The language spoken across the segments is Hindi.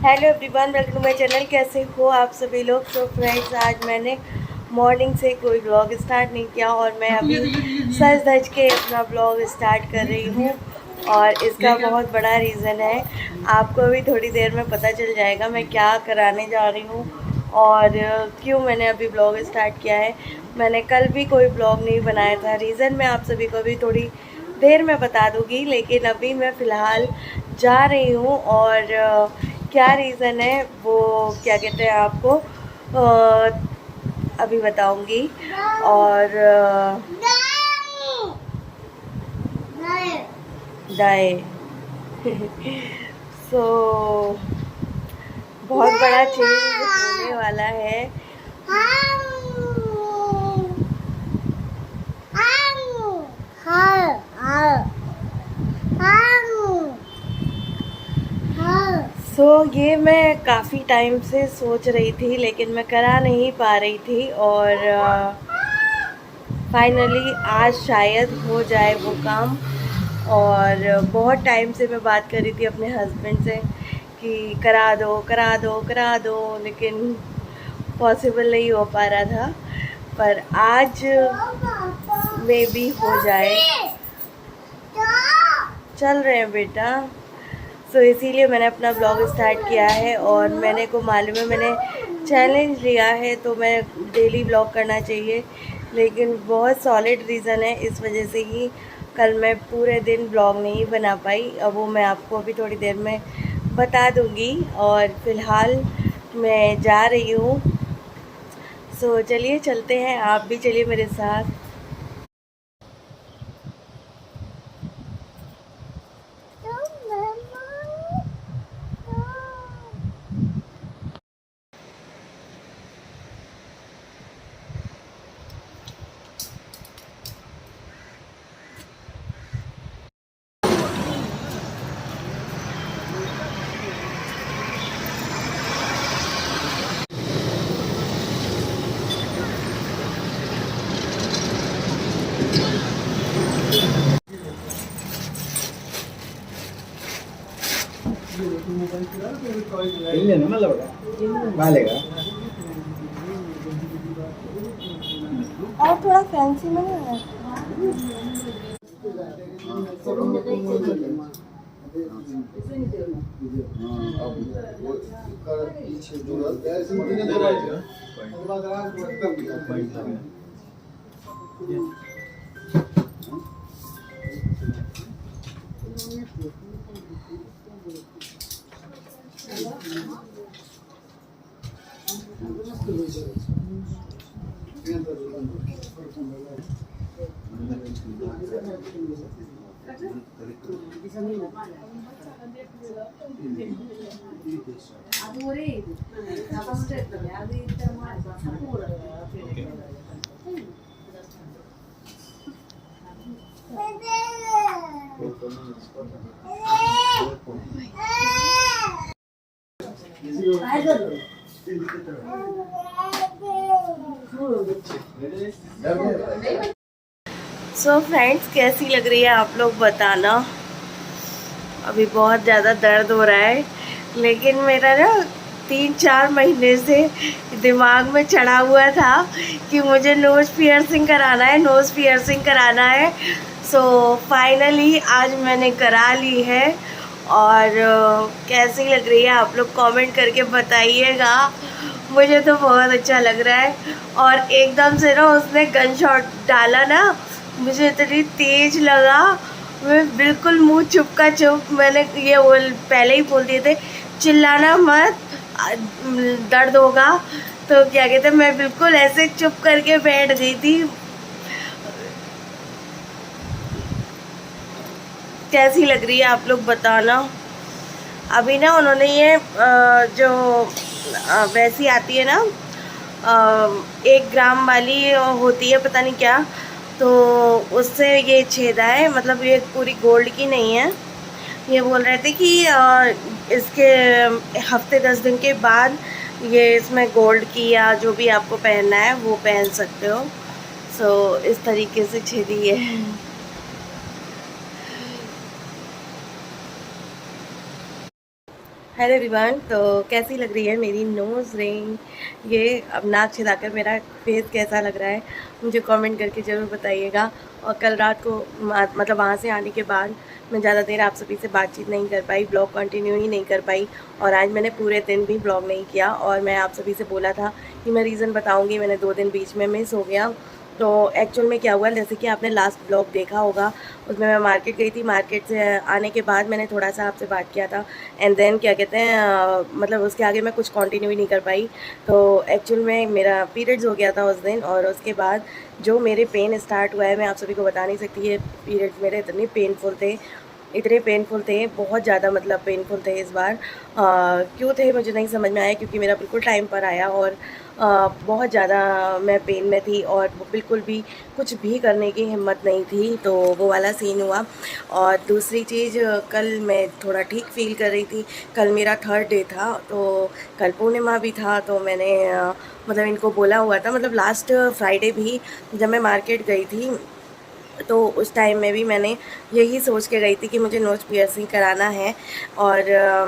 Hello everyone, welcome to my channel. कैसे हो आप सभी लोग। तो फ्रेंड्स, आज मैंने मॉर्निंग से कोई ब्लॉग स्टार्ट नहीं किया और मैं अभी सज धज के अपना ब्लॉग स्टार्ट कर रही हूँ। और इसका बहुत बड़ा रीज़न है, आपको भी थोड़ी देर में पता चल जाएगा मैं क्या कराने जा रही हूँ और क्यों मैंने अभी ब्लॉग स्टार्ट किया है। मैंने कल भी कोई ब्लॉग नहीं बनाया था, रीज़न मैं आप सभी को भी थोड़ी देर में बता दूँगी, लेकिन अभी मैं फ़िलहाल जा रही हूँ। और क्या रीज़न है वो क्या कहते हैं आपको अभी बताऊंगी। और दाए सो बहुत बड़ा चेंज होने वाला है। ये मैं काफ़ी टाइम से सोच रही थी, लेकिन मैं करा नहीं पा रही थी और फाइनली आज शायद हो जाए वो काम। और बहुत टाइम से मैं बात कर रही थी अपने हस्बैंड से कि करा दो करा दो करा दो, लेकिन पॉसिबल नहीं हो पा रहा था। पर आज मे भी हो जाए। चल रहे हैं बेटा। इसीलिए मैंने अपना ब्लॉग स्टार्ट किया है और मैंने को मालूम है, मैंने चैलेंज लिया है तो मैं डेली ब्लॉग करना चाहिए। लेकिन बहुत सॉलिड रीज़न है, इस वजह से ही कल मैं पूरे दिन ब्लॉग नहीं बना पाई। अब वो मैं आपको अभी थोड़ी देर में बता दूँगी। और फ़िलहाल मैं जा रही हूँ। चलिए चलते हैं, आप भी चलिए मेरे साथ। और थोड़ा फैंसी में है। फ्रेंड्स, कैसी लग रही है आप लोग बताना। अभी बहुत ज़्यादा दर्द हो रहा है, लेकिन मेरा ना 3-4 महीने से दिमाग में चढ़ा हुआ था कि मुझे नोज़ पियर्सिंग कराना है, नोज़ पियर्सिंग कराना है। फाइनली आज मैंने करा ली है। और कैसी लग रही है आप लोग कमेंट करके बताइएगा। मुझे तो बहुत अच्छा लग रहा है। और एकदम से ना उसने गन शॉट डाला ना, मुझे इतनी तेज लगा, मैं बिल्कुल मुंह चुप का चुप। मैंने ये पहले ही बोल दिए थे चिल्लाना मत, दर्द होगा। तो क्या कहते हैं, मैं बिल्कुल ऐसे चुप करके बैठ गई थी। कैसी लग रही है आप लोग बताना। अभी ना उन्होंने ये जो वैसी आती है ना 1 ग्राम वाली होती है, पता नहीं क्या, तो उससे ये छेदा है। मतलब ये पूरी गोल्ड की नहीं है। ये बोल रहे थे कि इसके हफ्ते 10 दिन के बाद ये इसमें गोल्ड की या जो भी आपको पहनना है वो पहन सकते हो। इस तरीके से छेदी है। Hello everyone. तो कैसी लग रही है मेरी नोज़ रिंग? ये अब नाक छिदाकर मेरा फेस कैसा लग रहा है मुझे कमेंट करके ज़रूर बताइएगा। और कल रात को मतलब वहाँ से आने के बाद मैं ज़्यादा देर आप सभी से बातचीत नहीं कर पाई, ब्लॉग कंटिन्यू ही नहीं कर पाई। और आज मैंने पूरे दिन भी ब्लॉग नहीं किया और मैं आप सभी से बोला था कि मैं रीज़न बताऊँगी, मैंने 2 दिन बीच में मिस हो गया। तो एक्चुअल में क्या हुआ, जैसे कि आपने लास्ट ब्लॉग देखा होगा, उसमें मैं मार्केट गई थी। मार्केट से आने के बाद मैंने थोड़ा सा आपसे बात किया था एंड देन क्या कहते हैं मतलब उसके आगे मैं कुछ कंटिन्यू ही नहीं कर पाई। तो एक्चुअल में मेरा पीरियड्स हो गया था उस दिन, और उसके बाद जो मेरे पेन स्टार्ट हुआ है मैं आप सभी को बता नहीं सकती। ये पीरियड्स मेरे इतने पेनफुल थे, इतने पेनफुल थे, बहुत ज़्यादा मतलब पेनफुल थे इस बार। क्यों थे मुझे नहीं समझ में आया, क्योंकि मेरा बिल्कुल टाइम पर आया और बहुत ज़्यादा मैं पेन में थी और बिल्कुल भी कुछ भी करने की हिम्मत नहीं थी। तो वो वाला सीन हुआ। और दूसरी चीज़, कल मैं थोड़ा ठीक फील कर रही थी। कल मेरा थर्ड डे था, तो कल पूर्णिमा भी था। तो मैंने मतलब इनको बोला हुआ था, मतलब लास्ट फ्राइडे भी जब मैं मार्केट गई थी तो उस टाइम में भी मैंने यही सोच के गई थी कि मुझे नोज़ पियर्सिंग कराना है। और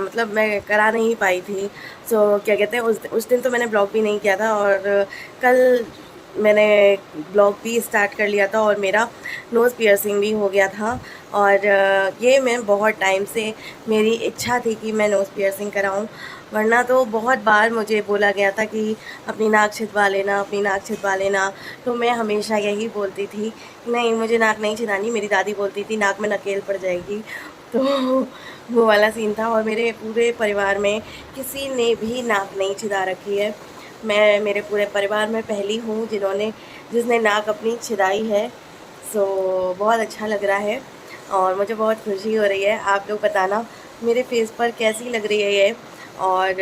मतलब मैं करा नहीं पाई थी। सो क्या कहते हैं, उस दिन तो मैंने ब्लॉग भी नहीं किया था। और कल मैंने ब्लॉग भी स्टार्ट कर लिया था और मेरा नोज़ पियर्सिंग भी हो गया था। और ये मैं बहुत टाइम से मेरी इच्छा थी कि मैं नोज़ पियर्सिंग कराऊं, वरना तो बहुत बार मुझे बोला गया था कि अपनी नाक छिदवा लेना, अपनी नाक छिदवा लेना। तो मैं हमेशा यही बोलती थी, नहीं मुझे नाक नहीं छिदानी। मेरी दादी बोलती थी नाक में नकेल पड़ जाएगी। तो वो वाला सीन था। और मेरे पूरे परिवार में किसी ने भी नाक नहीं छिदा रखी है। मैं मेरे पूरे परिवार में पहली हूँ जिसने नाक अपनी छिदाई है। सो बहुत अच्छा लग रहा है और मुझे बहुत खुशी हो रही है। आप लोग बताना मेरे फेस पर कैसी लग रही है ये। और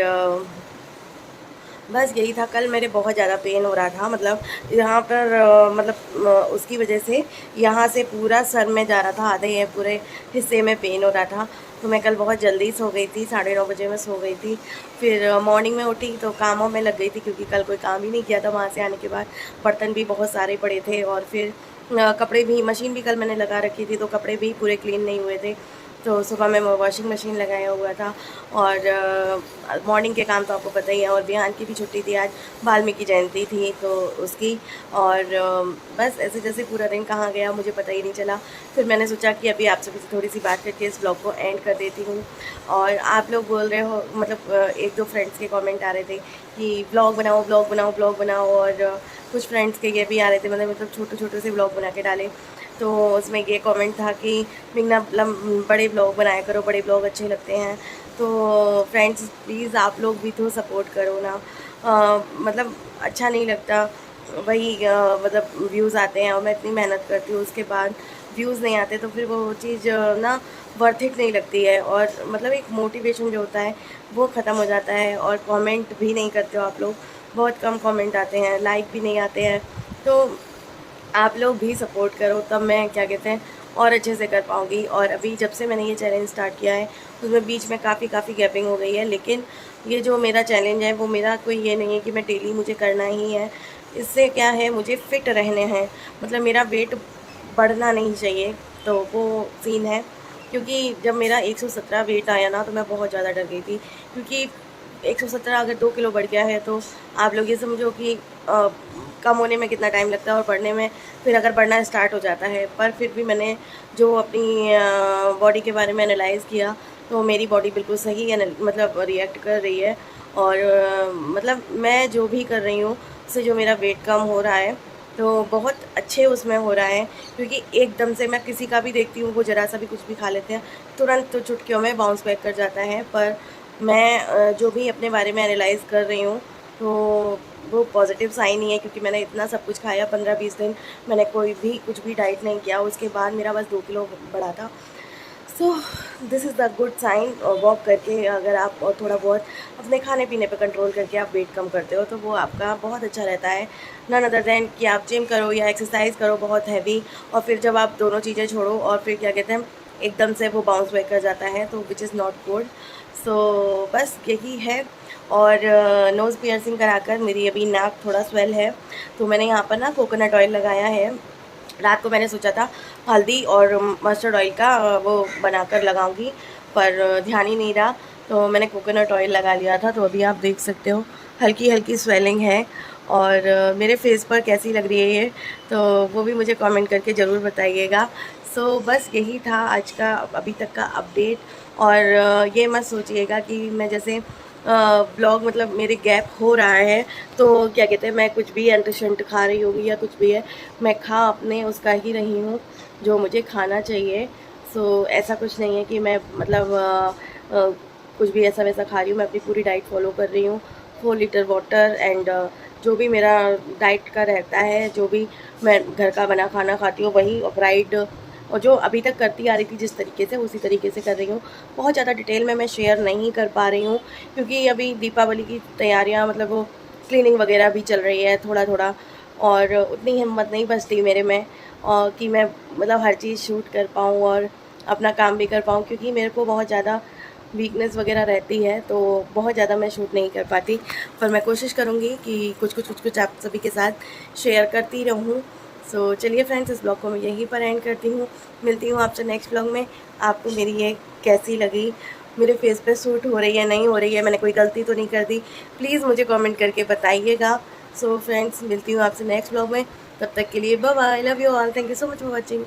बस यही था। कल मेरे बहुत ज़्यादा पेन हो रहा था, मतलब यहाँ पर मतलब उसकी वजह से यहाँ से पूरा सर में जा रहा था, आधे ये पूरे हिस्से में पेन हो रहा था। तो मैं कल बहुत जल्दी सो गई थी, 9:30 बजे मैं सो गई थी। फिर मॉर्निंग में उठी तो कामों में लग गई थी, क्योंकि कल कोई काम ही नहीं किया था वहाँ से आने के बाद। बर्तन भी बहुत सारे पड़े थे और फिर कपड़े भी, मशीन भी कल मैंने लगा रखी थी तो कपड़े भी पूरे क्लीन नहीं हुए थे। तो सुबह में वॉशिंग मशीन लगाया हुआ था। और मॉर्निंग के काम तो आपको पता ही है। और बिहान की भी छुट्टी थी, आज वाल्मीकि जयंती थी तो उसकी। और बस ऐसे जैसे पूरा दिन कहाँ गया मुझे पता ही नहीं चला। फिर मैंने सोचा कि अभी आप सभी से थोड़ी सी बात करके इस ब्लॉग को एंड कर देती हूँ। और आप लोग बोल रहे हो, मतलब एक दो फ्रेंड्स के कमेंट आ रहे थे कि ब्लॉग बनाओ, ब्लॉग बनाओ, ब्लॉग बनाओ। और कुछ फ्रेंड्स के ये भी आ रहे थे, मतलब छोटे छोटे से ब्लॉग बना के डाले। तो उसमें ये कमेंट था कि मिगना बड़े ब्लॉग बनाया करो, बड़े ब्लॉग अच्छे लगते हैं। तो फ्रेंड्स प्लीज़ आप लोग भी तो सपोर्ट करो ना। मतलब अच्छा नहीं लगता, वही मतलब व्यूज़ आते हैं और मैं इतनी मेहनत करती हूँ, उसके बाद व्यूज़ नहीं आते तो फिर वो चीज़ ना वर्थ इट नहीं लगती है। और मतलब एक मोटिवेशन जो होता है वो ख़त्म हो जाता है। और कमेंट भी नहीं करते हो आप लोग, बहुत कम कमेंट आते हैं, लाइक भी नहीं आते हैं। तो आप लोग भी सपोर्ट करो, तब मैं क्या कहते हैं और अच्छे से कर पाऊँगी। और अभी जब से मैंने ये चैलेंज स्टार्ट किया है उसमें बीच में काफ़ी गैपिंग हो गई है, लेकिन ये जो मेरा चैलेंज है वो मेरा कोई ये नहीं है कि मैं डेली मुझे करना ही है। इससे क्या है, मुझे फ़िट रहने हैं, मतलब मेरा वेट बढ़ना नहीं चाहिए। तो वो सीन है। क्योंकि जब मेरा 117 वेट आया ना तो मैं बहुत ज़्यादा डर गई थी, क्योंकि 117 अगर 2 किलो बढ़ गया है तो आप लोग ये समझो कि कम होने में कितना टाइम लगता है और बढ़ने में फिर अगर बढ़ना स्टार्ट हो जाता है। पर फिर भी मैंने जो अपनी बॉडी के बारे में एनालाइज़ किया तो मेरी बॉडी बिल्कुल सही है, मतलब रिएक्ट कर रही है। और मतलब मैं जो भी कर रही हूँ उससे जो मेरा वेट कम हो रहा है तो बहुत अच्छे उसमें हो रहा है। क्योंकि एकदम से मैं किसी का भी देखती हूँ वो ज़रा सा भी कुछ भी खा लेते हैं, तुरंत तो चुटकियों में बाउंस बैक कर जाता है। पर मैं जो भी अपने बारे में एनालाइज़ कर रही हूँ तो वो पॉजिटिव साइन ही है। क्योंकि मैंने इतना सब कुछ खाया, 15-20 दिन मैंने कोई भी कुछ भी डाइट नहीं किया, उसके बाद मेरा बस 2 किलो बढ़ा था। So this is the good sign. Walk करके अगर आप और थोड़ा बहुत अपने खाने पीने पे कंट्रोल करके आप वेट कम करते हो तो वो आपका बहुत अच्छा रहता है। नन अदर देन कि आप जिम करो या एक्सरसाइज करो बहुत हैवी, और फिर जब आप दोनों चीज़ें छोड़ो और फिर क्या कहते हैं एकदम से वो बाउंस बैक कर जाता है, तो विच इज़ नॉट गुड। सो बस यही है। और नोज़ पियर्सिंग कराकर मेरी अभी नाक थोड़ा स्वेल है, तो मैंने यहाँ पर ना कोकोनट ऑयल लगाया है। रात को मैंने सोचा था हल्दी और मस्टर्ड ऑयल का वो बनाकर लगाऊंगी, पर ध्यान ही नहीं रहा। तो मैंने कोकोनट ऑयल लगा लिया था, तो अभी आप देख सकते हो हल्की हल्की स्वेलिंग है। और मेरे फेस पर कैसी लग रही है ये, तो वो भी मुझे कमेंट करके ज़रूर बताइएगा। सो बस यही था आज का अभी तक का अपडेट। और ये मत सोचिएगा कि मैं जैसे ब्लॉग मतलब मेरे गैप हो रहा है तो क्या कहते हैं मैं कुछ भी अंट शंट खा रही होगी या कुछ भी है। मैं खा अपने उसका ही रही हूँ जो मुझे खाना चाहिए। सो ऐसा कुछ नहीं है कि मैं मतलब कुछ भी ऐसा वैसा खा रही हूँ। मैं अपनी पूरी डाइट फॉलो कर रही हूँ। 4 लीटर वाटर एंड जो भी मेरा डाइट का रहता है, जो भी मैं घर का बना खाना खाती हूँ वही फ्राइड और जो अभी तक करती आ रही थी जिस तरीके से उसी तरीके से कर रही हूँ। बहुत ज़्यादा डिटेल में मैं शेयर नहीं कर पा रही हूँ क्योंकि अभी दीपावली की तैयारियाँ मतलब वो क्लीनिंग वगैरह भी चल रही है थोड़ा थोड़ा। और उतनी हिम्मत नहीं बचती मेरे में और कि मैं मतलब हर चीज़ शूट कर पाऊँ और अपना काम भी कर पाऊँ, क्योंकि मेरे को बहुत ज़्यादा वीकनेस वगैरह रहती है तो बहुत ज़्यादा मैं शूट नहीं कर पाती। पर मैं कोशिश करूँगी कि कुछ आप सभी के साथ शेयर करती रहूँ। सो चलिए फ्रेंड्स, इस ब्लॉग को मैं यहीं पर एंड करती हूँ। मिलती हूँ आपसे नेक्स्ट ब्लॉग में। आपको मेरी ये कैसी लगी, मेरे फेस पे सूट हो रही है नहीं हो रही है, मैंने कोई गलती तो नहीं कर दी, प्लीज़ मुझे कमेंट करके बताइएगा। सो फ्रेंड्स, मिलती हूँ आपसे नेक्स्ट ब्लॉग में। तब तक के लिए bye bye, love you all, thank you so much for watching.